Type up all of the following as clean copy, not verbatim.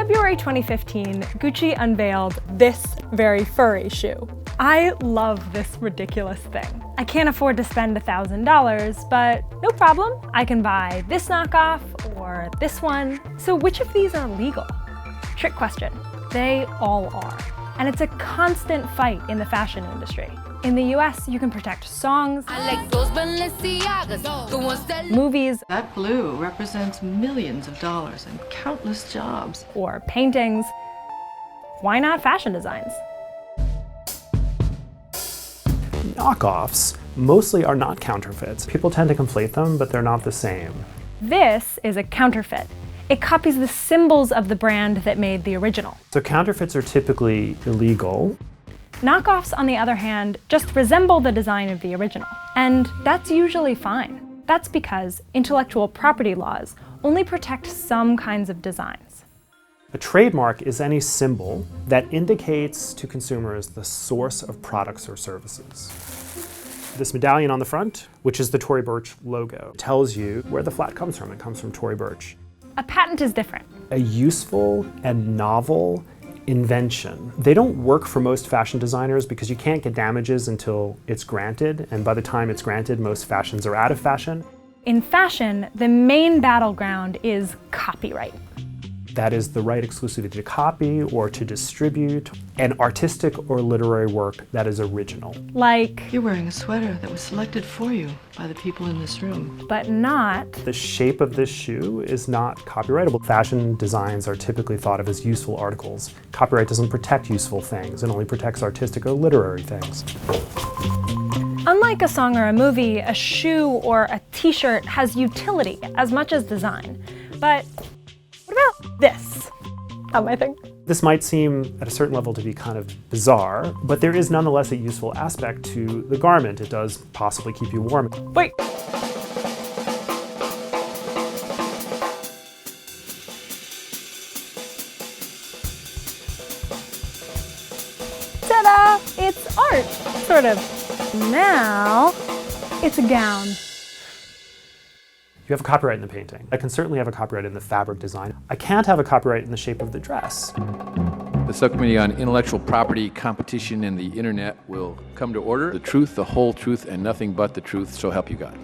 February 2015, Gucci unveiled this very furry shoe. I love this ridiculous thing. I can't afford to spend $1,000, but no problem. I can buy this knockoff or this one. So which of these are legal? Trick question. They all are. And it's a constant fight in the fashion industry. In the US, you can protect songs, movies, that blue represents millions of dollars and countless jobs. or paintings. Why not fashion designs? Knockoffs mostly are not counterfeits. People tend to conflate them, but they're not the same. This is a counterfeit. It copies the symbols of the brand that made the original. So counterfeits are typically illegal. Knockoffs, on the other hand, just resemble the design of the original. And that's usually fine. That's because intellectual property laws only protect some kinds of designs. A trademark is any symbol that indicates to consumers the source of products or services. This medallion on the front, which is the Tory Burch logo, tells you where the flat comes from. It comes from Tory Burch. A patent is different. A useful and novel invention. They don't work for most fashion designers because you can't get damages until it's granted, and by the time it's granted, most fashions are out of fashion. In fashion, the main battleground is copyright. That is the right exclusively to copy or to distribute an artistic or literary work that is original. Like, You're wearing a sweater that was selected for you by the people in this room. but not. The shape of this shoe is not copyrightable. Fashion designs are typically thought of as useful articles. Copyright doesn't protect useful things, it only protects artistic or literary things. Unlike a song or a movie, a shoe or a t-shirt has utility as much as design. But what about this? Not my thing. This might seem at a certain level to be kind of bizarre, but there is nonetheless a useful aspect to the garment. It does possibly keep you warm. Wait. Ta-da! It's art, sort of. Now, it's a gown. You have a copyright in the painting. I can certainly have a copyright in the fabric design. I can't have a copyright in the shape of the dress. The Subcommittee on Intellectual Property, Competition, and the Internet will come to order. The truth, the whole truth, and nothing but the truth, so help you God.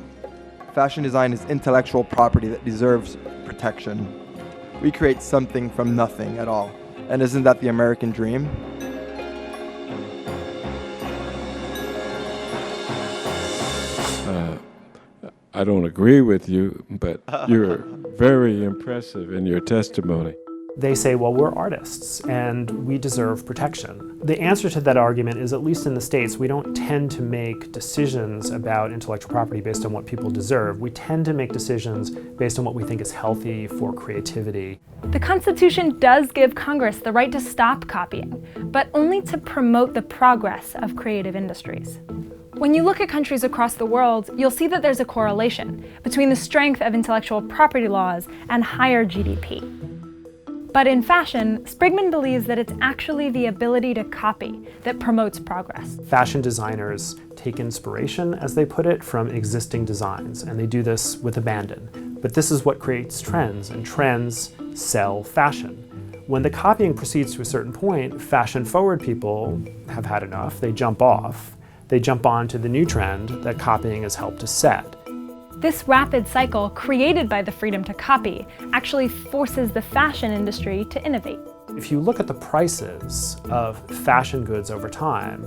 Fashion design is intellectual property that deserves protection. We create something from nothing at all. And isn't that the American dream? I don't agree with you, but you're very impressive in your testimony. They say, well, we're artists and we deserve protection. The answer to that argument is, at least in the States, we don't tend to make decisions about intellectual property based on what people deserve. We tend to make decisions based on what we think is healthy for creativity. The Constitution does give Congress the right to stop copying, but only to promote the progress of creative industries. When you look at countries across the world, you'll see that there's a correlation between the strength of intellectual property laws and higher GDP. But in fashion, Sprigman believes that it's actually the ability to copy that promotes progress. Fashion designers take inspiration, as they put it, from existing designs, and they do this with abandon. But this is what creates trends, and trends sell fashion. When the copying proceeds to a certain point, fashion-forward people have had enough. They jump off. They jump on to the new trend that copying has helped to set. This rapid cycle, created by the freedom to copy, actually forces the fashion industry to innovate. If you look at the prices of fashion goods over time,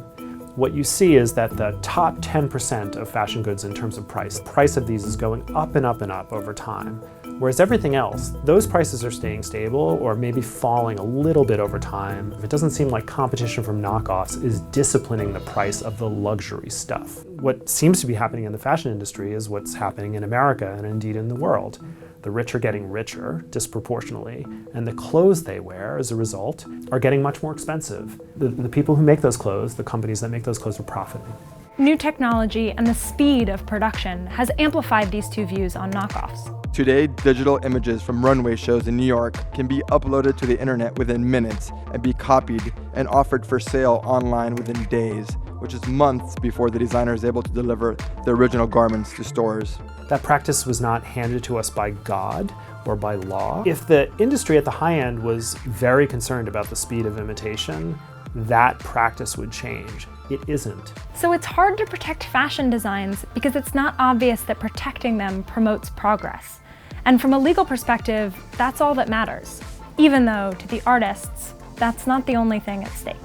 what you see is that the top 10% of fashion goods in terms of price, the price of these is going up and up and up over time. Whereas everything else, those prices are staying stable or maybe falling a little bit over time. It doesn't seem like competition from knockoffs is disciplining the price of the luxury stuff. What seems to be happening in the fashion industry is what's happening in America and indeed in the world. The rich are getting richer disproportionately, and the clothes they wear, as a result, are getting much more expensive. The people who make those clothes, the companies that make those clothes, are profiting. New technology and the speed of production has amplified these two views on knockoffs. Today, digital images from runway shows in New York can be uploaded to the internet within minutes and be copied and offered for sale online within days, which is months before the designer is able to deliver the original garments to stores. That practice was not handed to us by God. or by law. If the industry at the high end was very concerned about the speed of imitation, that practice would change. It isn't. So it's hard to protect fashion designs because it's not obvious that protecting them promotes progress. And from a legal perspective, that's all that matters. Even though, to the artists, that's not the only thing at stake.